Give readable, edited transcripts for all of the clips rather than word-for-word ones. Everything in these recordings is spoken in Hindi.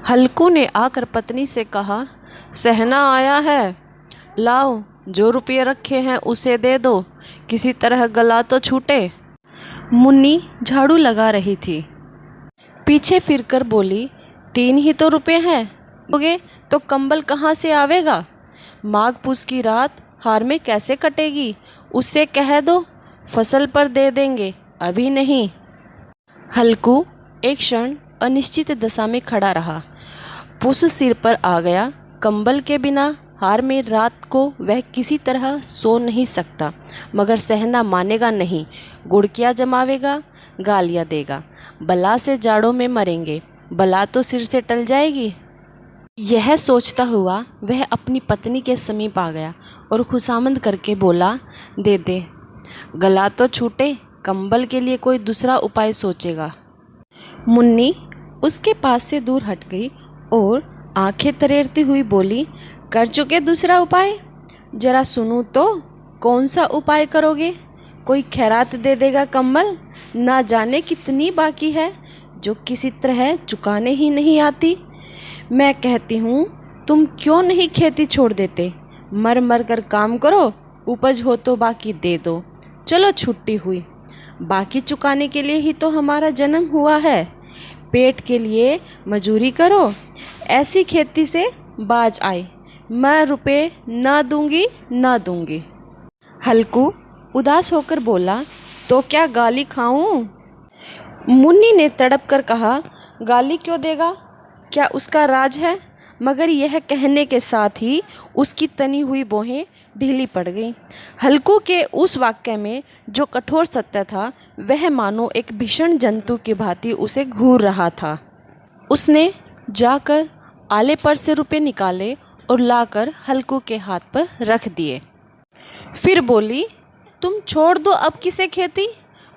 हल्कू ने आकर पत्नी से कहा, सहना आया है, लाओ जो रुपये रखे हैं उसे दे दो, किसी तरह गला तो छूटे। मुन्नी झाड़ू लगा रही थी, पीछे फिरकर बोली, 3 ही तो रुपये हैं, दोगे तो कंबल कहाँ से आवेगा? माघ पूस की रात हार में कैसे कटेगी? उससे कह दो फसल पर दे देंगे, अभी नहीं। हल्कू एक क्षण अनिश्चित दशा में खड़ा रहा। पूस सिर पर आ गया। कंबल के बिना हार में रात को वह किसी तरह सो नहीं सकता, मगर सहना मानेगा नहीं। गुड़कियाँ जमावेगा, गालियाँ देगा, बला से जाड़ों में मरेंगे, बला तो सिर से टल जाएगी। यह सोचता हुआ वह अपनी पत्नी के समीप आ गया और खुशामद करके बोला, दे दे, गला तो छूटे, कंबल के लिए कोई दूसरा उपाय सोचेगा। मुन्नी उसके पास से दूर हट गई और आंखें तरेरती हुई बोली, कर चुके दूसरा उपाय? जरा सुनूं तो, कौन सा उपाय करोगे? कोई खैरात दे देगा कंबल? ना जाने कितनी बाकी है जो किसी तरह चुकाने ही नहीं आती। मैं कहती हूँ तुम क्यों नहीं खेती छोड़ देते? मर मर कर काम करो, उपज हो तो बाकी दे दो। चलो छुट्टी हुई, बाकी चुकाने के लिए ही तो हमारा जन्म हुआ है। पेट के लिए मजूरी करो, ऐसी खेती से बाज आए। मैं रुपए ना दूंगी ना दूंगी। हल्कू उदास होकर बोला, तो क्या गाली खाऊं? मुन्नी ने तड़प कर कहा, गाली क्यों देगा? क्या उसका राज है? मगर यह कहने के साथ ही उसकी तनी हुई भौहें ढीली पड़ गईं। हल्कू के उस वाक्य में जो कठोर सत्य था, वह मानो एक भीषण जंतु की भांति उसे घूर रहा था। उसने जाकर आले पर से रुपए निकाले और लाकर हल्कू के हाथ पर रख दिए। फिर बोली, तुम छोड़ दो अब किसे खेती।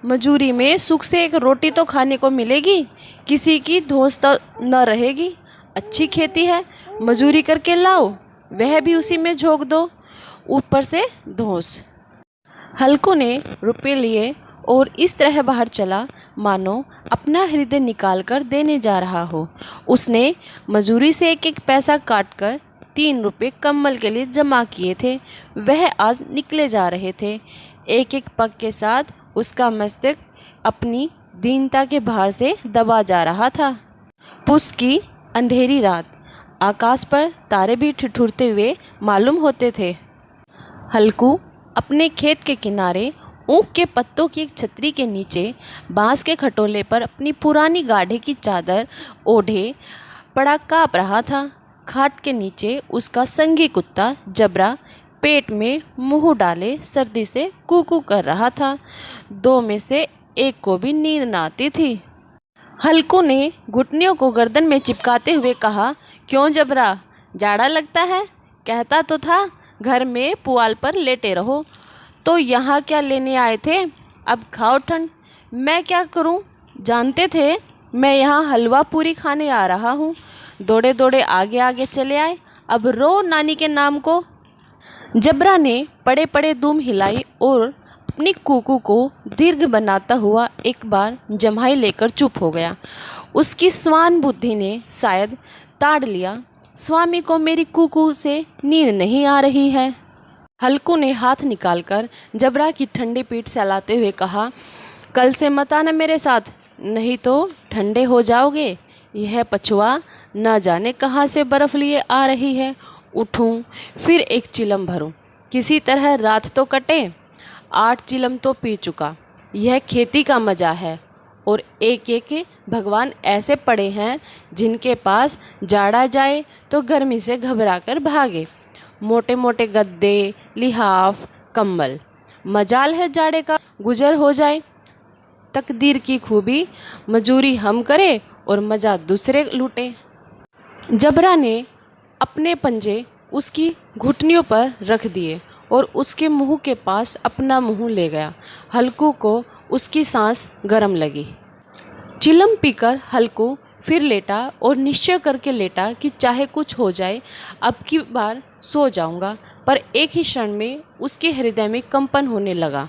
मजूरी में सुख से एक रोटी तो खाने को मिलेगी, किसी की धौंस तो न रहेगी। अच्छी खेती है, मजूरी करके लाओ, वह भी उसी में झोंक दो, ऊपर से धौंस। हल्कू ने रुपए लिए और इस तरह बाहर चला मानो अपना हृदय निकाल कर देने जा रहा हो। उसने मजूरी से एक एक पैसा काट कर 3 रुपये कंबल के लिए जमा किए थे। वह आज निकले जा रहे थे। एक एक पग के साथ उसका मस्तक अपनी दीनता के भार से दबा जा रहा था। पुस की अंधेरी रात, आकाश पर तारे भी ठिठुरते हुए मालूम होते थे। हल्कू अपने खेत के किनारे ऊख के पत्तों की एक छतरी के नीचे बांस के खटोले पर अपनी पुरानी गाढ़े की चादर ओढ़े पड़ा काँप रहा था। खाट के नीचे उसका संगी कुत्ता जबरा पेट में मुंह डाले सर्दी से कूकू कर रहा था। 2 में से एक को भी नींद न आती थी। हल्कू ने घुटनियों को गर्दन में चिपकाते हुए कहा, क्यों जबरा, जाड़ा लगता है? कहता तो था घर में पुआल पर लेटे रहो। तो यहाँ क्या लेने आए थे? अब खाओ ठंड। मैं क्या करूँ? जानते थे मैं यहाँ हलवा पूरी खाने आ रहा हूँ। दौड़े दौड़े आगे आगे चले आए, अब रो नानी के नाम को। जबरा ने पड़े पड़े दुम हिलाई और अपनी कूकू को दीर्घ बनाता हुआ एक बार जम्हाई लेकर चुप हो गया। उसकी स्वान बुद्धि ने शायद ताड़ लिया, स्वामी को मेरी कूकू से नींद नहीं आ रही है। हल्कू ने हाथ निकालकर जबरा की ठंडी पीठ सहलाते हुए कहा, कल से मत आना मेरे साथ, नहीं तो ठंडे हो जाओगे। यह पछुआ न जाने कहाँ से बर्फ़ लिए आ रही है। उठूं फिर एक चिलम भरूं, किसी तरह रात तो कटे। 8 चिलम तो पी चुका। यह खेती का मज़ा है। और एक एक भगवान ऐसे पड़े हैं जिनके पास जाड़ा जाए तो गर्मी से घबरा कर भागे। मोटे मोटे गद्दे, लिहाफ, कंबल। मजाल है जाड़े का गुजर हो जाए। तकदीर की खूबी, मजूरी हम करें और मज़ा दूसरे लूटे। जबरा ने अपने पंजे उसकी घुटनियों पर रख दिए और उसके मुंह के पास अपना मुंह ले गया। हल्कू को उसकी सांस गर्म लगी। चिलम पीकर हल्कू फिर लेटा और निश्चय करके लेटा कि चाहे कुछ हो जाए, अब की बार सो जाऊंगा। पर एक ही क्षण में उसके हृदय में कंपन होने लगा।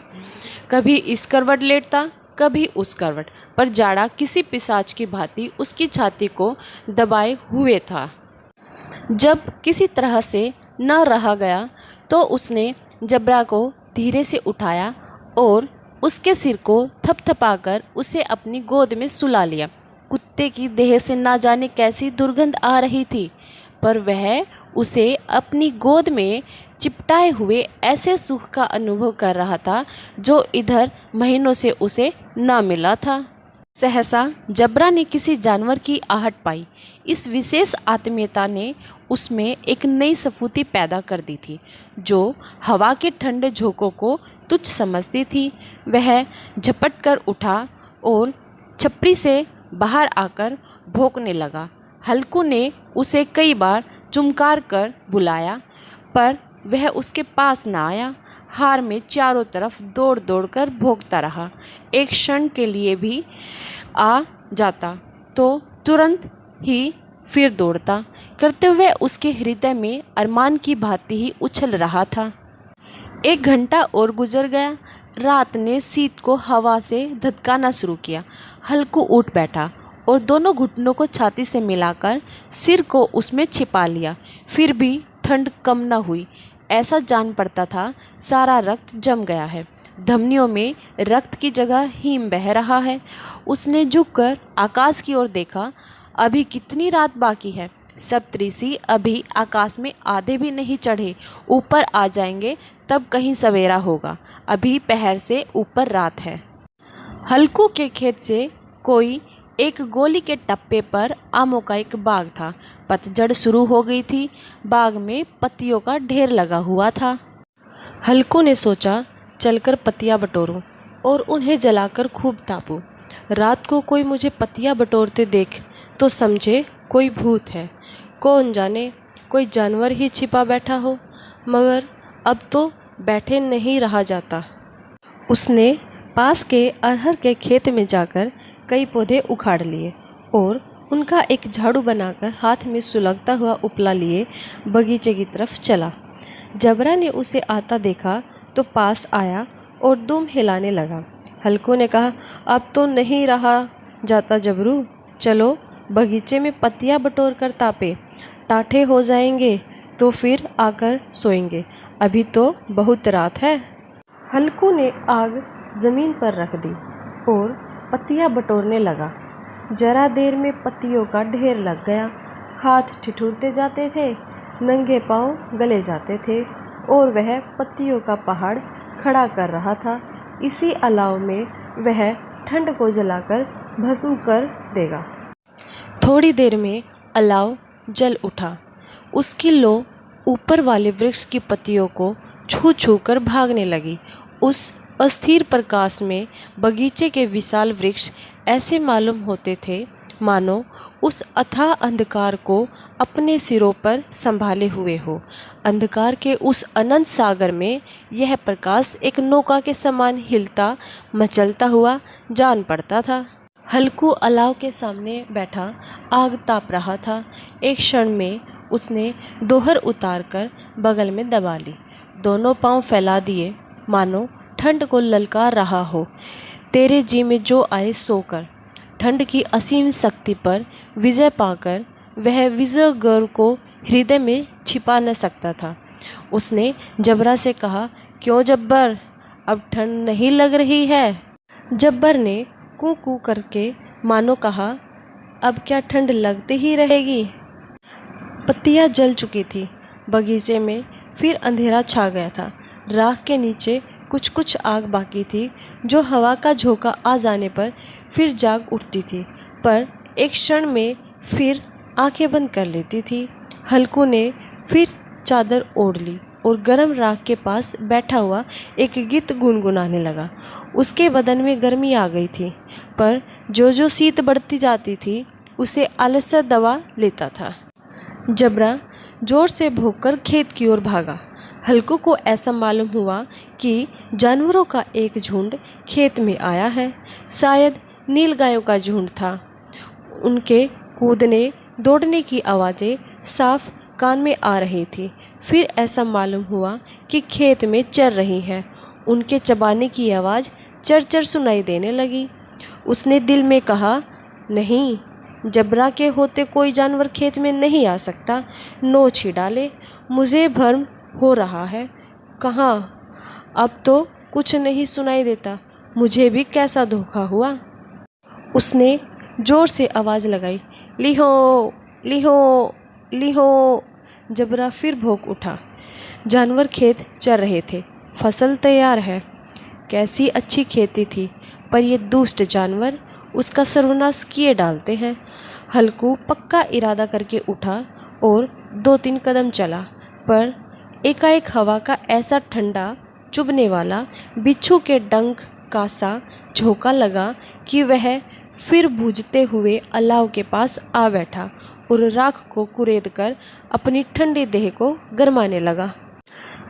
कभी इस करवट लेटता, कभी उस करवट पर जाड़ा किसी पिशाच की भांति उसकी छाती को दबाए हुए था। जब किसी तरह से न रहा गया तो उसने जबरा को धीरे से उठाया और उसके सिर को थपथपाकर उसे अपनी गोद में सुला लिया। कुत्ते की देह से ना जाने कैसी दुर्गंध आ रही थी, पर वह उसे अपनी गोद में चिपटाए हुए ऐसे सुख का अनुभव कर रहा था जो इधर महीनों से उसे ना मिला था। सहसा जबरा ने किसी जानवर की आहट पाई। इस विशेष आत्मीयता ने उसमें एक नई स्फूर्ति पैदा कर दी थी, जो हवा के ठंडे झोंकों को तुच्छ समझती थी। वह झपट कर उठा और छपरी से बाहर आकर भौंकने लगा। हल्कू ने उसे कई बार चुमकार कर बुलाया, पर वह उसके पास न आया। हार में चारों तरफ दौड़ दौड़ कर भौंकता रहा। एक क्षण के लिए भी आ जाता तो तुरंत ही फिर दौड़ता, करते हुए उसके हृदय में अरमान की भांति ही उछल रहा था। 1 घंटा और गुजर गया। रात ने शीत को हवा से धधकाना शुरू किया। हल्कू उठ बैठा और दोनों घुटनों को छाती से मिलाकर सिर को उसमें छिपा लिया। फिर भी ठंड कम न हुई। ऐसा जान पड़ता था सारा रक्त जम गया है, धमनियों में रक्त की जगह हिम बह रहा है। उसने झुककर आकाश की ओर देखा। अभी कितनी रात बाकी है। सप्तऋषि अभी आकाश में आधे भी नहीं चढ़े, ऊपर आ जाएंगे तब कहीं सवेरा होगा। अभी पहर से ऊपर रात है। हल्कू के खेत से कोई एक गोली के टप्पे पर आमों का एक बाग था। पतझड़ शुरू हो गई थी। बाग में पत्तियों का ढेर लगा हुआ था। हल्कू ने सोचा, चलकर पत्तियां बटोरूं और उन्हें जलाकर खूब तापूं। रात को कोई मुझे पत्तियां बटोरते देख तो समझे कोई भूत है। कौन जाने कोई जानवर ही छिपा बैठा हो, मगर अब तो बैठे नहीं रहा जाता। उसने पास के अरहर के खेत में जाकर कई पौधे उखाड़ लिए और उनका एक झाड़ू बनाकर हाथ में सुलगता हुआ उपला लिए बगीचे की तरफ चला। जबरा ने उसे आता देखा तो पास आया और दुम हिलाने लगा। हल्कू ने कहा, अब तो नहीं रहा जाता जबरू, चलो बगीचे में पत्तियां बटोर कर तापे। टाठे हो जाएंगे तो फिर आकर सोएंगे, अभी तो बहुत रात है। हल्कू ने आग ज़मीन पर रख दी और पत्तियां बटोरने लगा। जरा देर में पत्तियों का ढेर लग गया। हाथ ठिठुरते जाते थे, नंगे पांव गले जाते थे और वह पत्तियों का पहाड़ खड़ा कर रहा था। इसी अलाव में वह ठंड को जलाकर भस्म कर देगा। थोड़ी देर में अलाव जल उठा। उसकी लो ऊपर वाले वृक्ष की पत्तियों को छू छू कर भागने लगी। उस अस्थिर प्रकाश में बगीचे के विशाल वृक्ष ऐसे मालूम होते थे मानो उस अथाह अंधकार को अपने सिरों पर संभाले हुए हो। अंधकार के उस अनंत सागर में यह प्रकाश एक नौका के समान हिलता मचलता हुआ जान पड़ता था। हल्कू अलाव के सामने बैठा आग ताप रहा था। एक क्षण में उसने दोहर उतार कर बगल में दबा ली। दोनों पांव फैला दिए मानो ठंड को ललकार रहा हो। तेरे जी में जो आए सो कर। ठंड की असीम शक्ति पर विजय पाकर वह विजय गर्व को हृदय में छिपा न सकता था। उसने जबरा से कहा, क्यों जब्बर, अब ठंड नहीं लग रही है? जब्बर ने कू कू करके मानो कहा, अब क्या ठंड लगती ही रहेगी? पत्तियां जल चुकी थी। बगीचे में फिर अंधेरा छा गया था। राख के नीचे कुछ कुछ आग बाकी थी जो हवा का झोंका आ जाने पर फिर जाग उठती थी, पर एक क्षण में फिर आंखें बंद कर लेती थी। हल्कू ने फिर चादर ओढ़ ली और गर्म राख के पास बैठा हुआ एक गीत गुनगुनाने लगा। उसके बदन में गर्मी आ गई थी, पर जो जो शीत बढ़ती जाती थी उसे आलस्य दबा लेता था। जबरा जोर से भौंककर खेत की ओर भागा। हल्कू को ऐसा मालूम हुआ कि जानवरों का एक झुंड खेत में आया है। शायद नील गायों का झुंड था। उनके कूदने दौड़ने की आवाज़ें साफ कान में आ रही थी। फिर ऐसा मालूम हुआ कि खेत में चर रही है। उनके चबाने की आवाज़ चरचर सुनाई देने लगी। उसने दिल में कहा, नहीं, जबरा के होते कोई जानवर खेत में नहीं आ सकता। नोच ही डाले, मुझे भ्रम हो रहा है। कहाँ, अब तो कुछ नहीं सुनाई देता। मुझे भी कैसा धोखा हुआ। उसने जोर से आवाज़ लगाई, लिहो लिहो लिहो। जबरा फिर भौंक उठा। जानवर खेत चर रहे थे। फसल तैयार है। कैसी अच्छी खेती थी, पर ये दुष्ट जानवर उसका सर्वनाश किए डालते हैं। हल्कू पक्का इरादा करके उठा और 2-3 कदम चला, पर एकाएक हवा का ऐसा ठंडा चुभने वाला बिच्छू के डंक का सा झोंका लगा कि वह फिर बुझते हुए अलाव के पास आ बैठा और राख को कुरेद कर अपनी ठंडी देह को गरमाने लगा।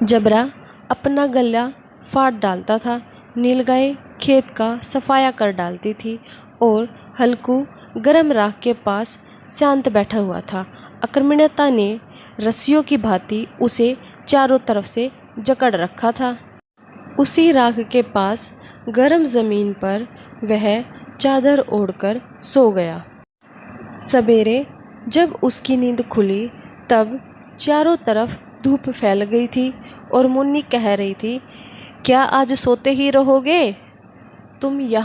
जबरा अपना गला फाड़ डालता था। नीलगाय खेत का सफाया कर डालती थी और हल्कू गरम राख के पास शांत बैठा हुआ था। आक्रमणता ने रस्सियों की भांति उसे चारों तरफ से जकड़ रखा था। उसी राख के पास गरम जमीन पर वह चादर ओढ़कर सो गया। सवेरे जब उसकी नींद खुली, तब चारों तरफ धूप फैल गई थी और मुन्नी कह रही थी, क्या आज सोते ही रहोगे तुम यहाँ?